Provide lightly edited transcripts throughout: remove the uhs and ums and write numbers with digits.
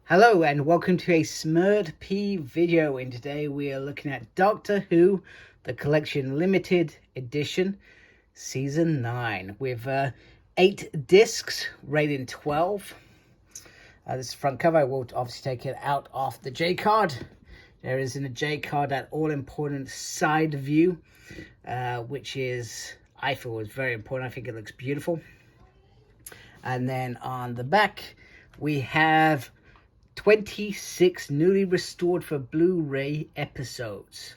Hello and welcome to a Smurd P video, and today we are looking at Doctor Who, the Collection Limited Edition, Season 9, with 8 discs, rating 12. This is the front cover. I will obviously take it out of the J-card. There is in the J-card that all-important side view, which is, I feel, was very important. I think it looks beautiful. And then on the back, we have 26 newly restored for Blu-ray episodes,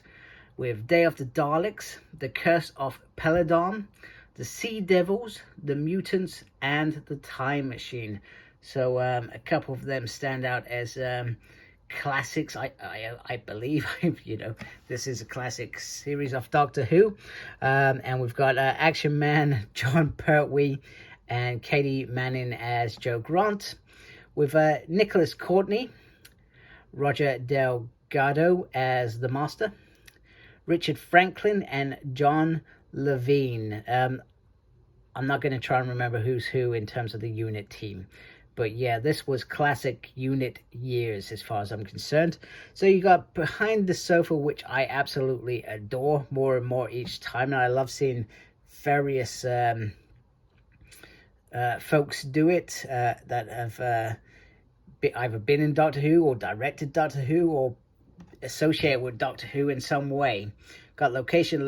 with Day of the Daleks, The Curse of Peladon, The Sea Devils, The Mutants, and The Time Machine. So a couple of them stand out as classics. I believe, you know, this is a classic series of Doctor Who. And we've got Action Man Jon Pertwee and Katy Manning as Jo Grant, with Nicholas Courtney, Roger Delgado as the Master, Richard Franklin, and John Levene. I'm not going to try and remember who's who in terms of the unit team. But yeah, this was classic unit years as far as I'm concerned. So you got Behind the Sofa, which I absolutely adore more and more each time. And I love seeing various folks do it that have either been in Doctor Who or directed Doctor Who or associated with Doctor Who in some way. Got location.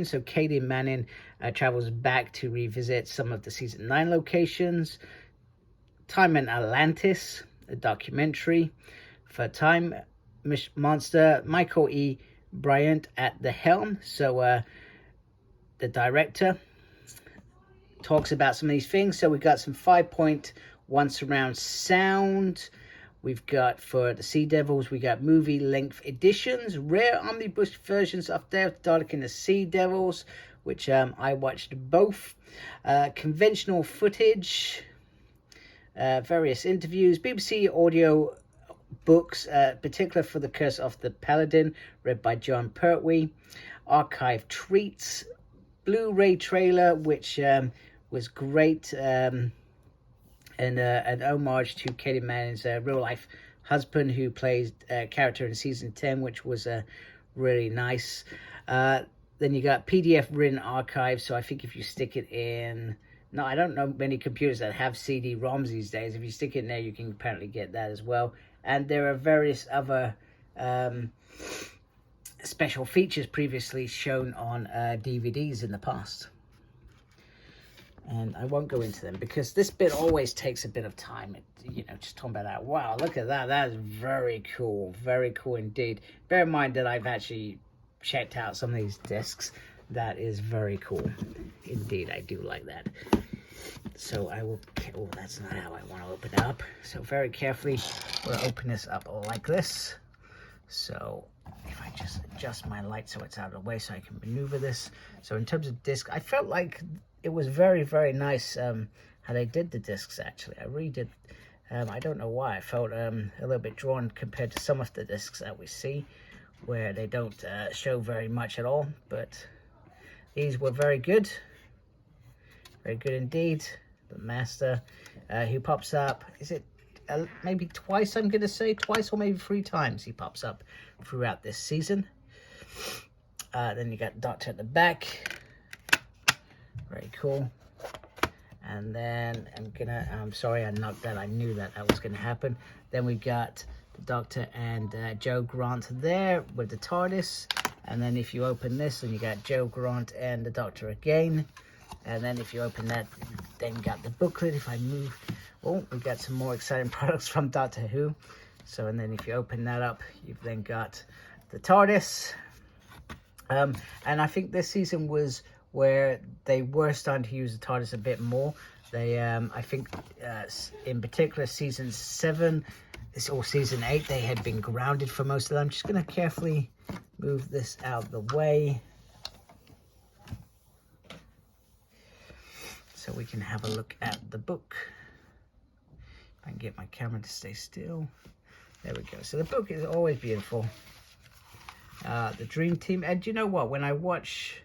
So Katy Manning travels back to revisit some of the season 9 locations. Time in Atlantis, a documentary. For Time Monster, Michael E. Bryant at the helm. So the director talks about some of these things. So we've got some 5.1 surround sound. We've got, for the Sea Devils, we got movie length editions, rare omnibus versions of Day of the Dalek and the Sea Devils, which I watched both. Conventional footage, various interviews, BBC audio books, particular for the Curse of the Peladon, read by Jon Pertwee. Archive treats, Blu-ray trailer, which was great, and an homage to Katy Manning's real-life husband, who plays a character in season 10, which was really nice. Then you got PDF written archive, so I think if you stick it in... No, I don't know many computers that have CD-ROMs these days. If you stick it in there, you can apparently get that as well. And there are various other special features previously shown on DVDs in the past. And I won't go into them because this bit always takes a bit of time. You know, just talking about that. Wow, look at that. That is very cool. Very cool indeed. Bear in mind that I've actually checked out some of these discs. That is very cool. Indeed, I do like that. So I will... Oh, that's not how I want to open it up. So very carefully, we'll open this up like this. So if I just adjust my light so it's out of the way so I can maneuver this. So in terms of disc, I felt like it was very, very nice how they did the discs, actually. I really did. I don't know why. I felt a little bit drawn compared to some of the discs that we see, where they don't show very much at all. But these were very good. Very good indeed. The Master, who pops up, is it maybe twice, I'm going to say? Twice or maybe 3 times he pops up throughout this season. Then you got Doctor at the back. Very cool. And then I'm sorry I knocked that. I knew that was going to happen. Then we got the Doctor and Jo Grant there with the TARDIS. And then if you open this, then you got Jo Grant and the Doctor again. And then if you open that, then you got the booklet. If I move, oh, we got some more exciting products from Doctor Who. So, and then if you open that up, you've then got the TARDIS. And I think this season was where they were starting to use the TARDIS a bit more. They, I think, in particular, season 7 or season 8, they had been grounded for most of them. I'm just going to carefully move this out of the way so we can have a look at the book. If I can get my camera to stay still. There we go. So the book is always beautiful. The Dream Team. And you know what? When I watch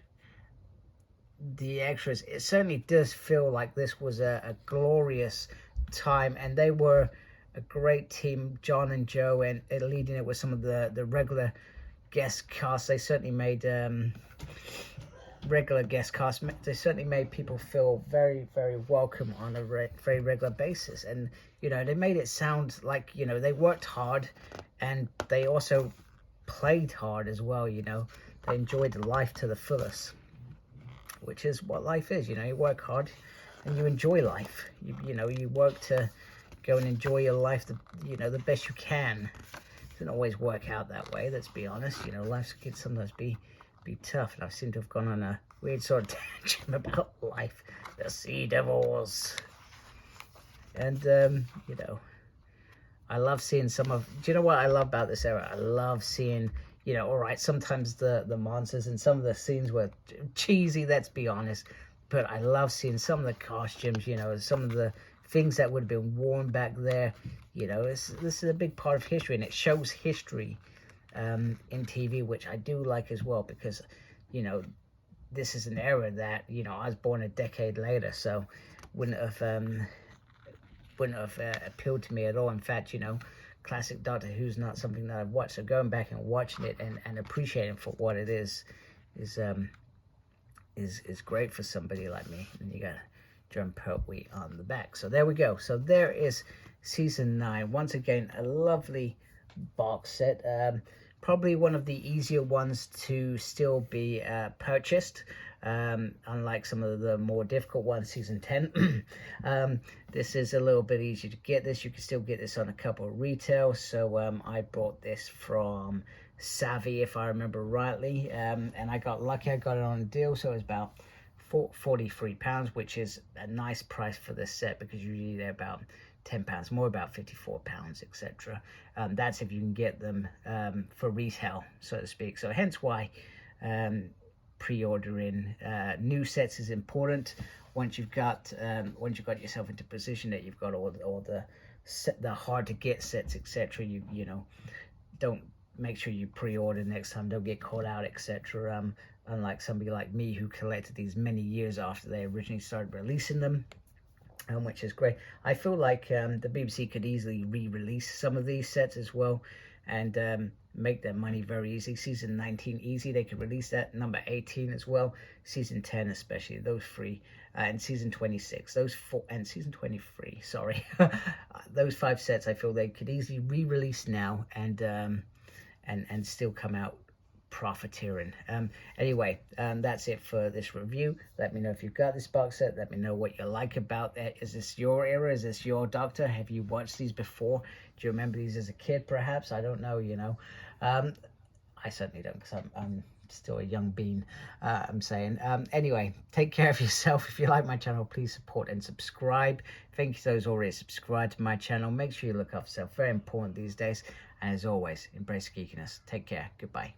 the extras, it certainly does feel like this was a glorious time, and they were a great team, John and Joe, and leading it with some of the regular guest cast. They certainly made regular guest cast. They certainly made people feel very, very welcome on a very regular basis. And you know, they made it sound like, you know, they worked hard, and they also played hard as well. You know, they enjoyed life to the fullest, which is what life is. You know, you work hard and you enjoy life. You know, you work to go and enjoy your life the best you can. It doesn't always work out that way, let's be honest. You know, life can sometimes be tough, and I seem to have gone on a weird sort of tangent about life. The Sea Devils. And you know, I love seeing some of, do you know what I love about this era? I love seeing, you know, all right, sometimes the monsters and some of the scenes were cheesy, let's be honest, but I love seeing some of the costumes, you know, some of the things that would have been worn back there. You know, this is a big part of history, and it shows history in TV, which I do like as well, because, you know, this is an era that, you know, I was born a decade later, so wouldn't have appealed to me at all. In fact, you know, classic Doctor Who's not something that I've watched, so going back and watching it and appreciating for what it is great for somebody like me. And you got John Pertwee on the back. So there we go. So there is season 9. Once again, a lovely box set. Probably one of the easier ones to still be purchased, unlike some of the more difficult ones. Season 10. This is a little bit easier to get this. You can still get this on a couple of retail. So I bought this from Savvy, if I remember rightly, and I got lucky. I got it on a deal, so it was about £43, which is a nice price for this set, because usually they're about £10 more, about £54, etc. That's if you can get them for retail, so to speak. So hence why pre-ordering new sets is important. Once you've got yourself into position that you've got all the hard to get sets, etc. You know, don't make sure you pre-order next time. Don't get caught out, etc. Unlike somebody like me who collected these many years after they originally started releasing them. Which is great. I feel like the BBC could easily re-release some of these sets as well, and make their money very easy. Season 19 easy, they could release that. Number 18 as well. Season 10 especially, those three. And season 26, those four, and season 23, sorry. Those 5 sets I feel they could easily re-release now and still come out profiteering. Anyway, that's it for this review. Let me know if you've got this box set. Let me know what you like about it. Is this your era? Is this your Doctor? Have you watched these before? Do you remember these as a kid, perhaps? I don't know, you know. I certainly don't, because I'm still a young bean, I'm saying. Anyway, take care of yourself. If you like my channel, please support and subscribe. Thank you to those already subscribed to my channel. Make sure you look after yourself. Very important these days. And as always, embrace geekiness. Take care. Goodbye.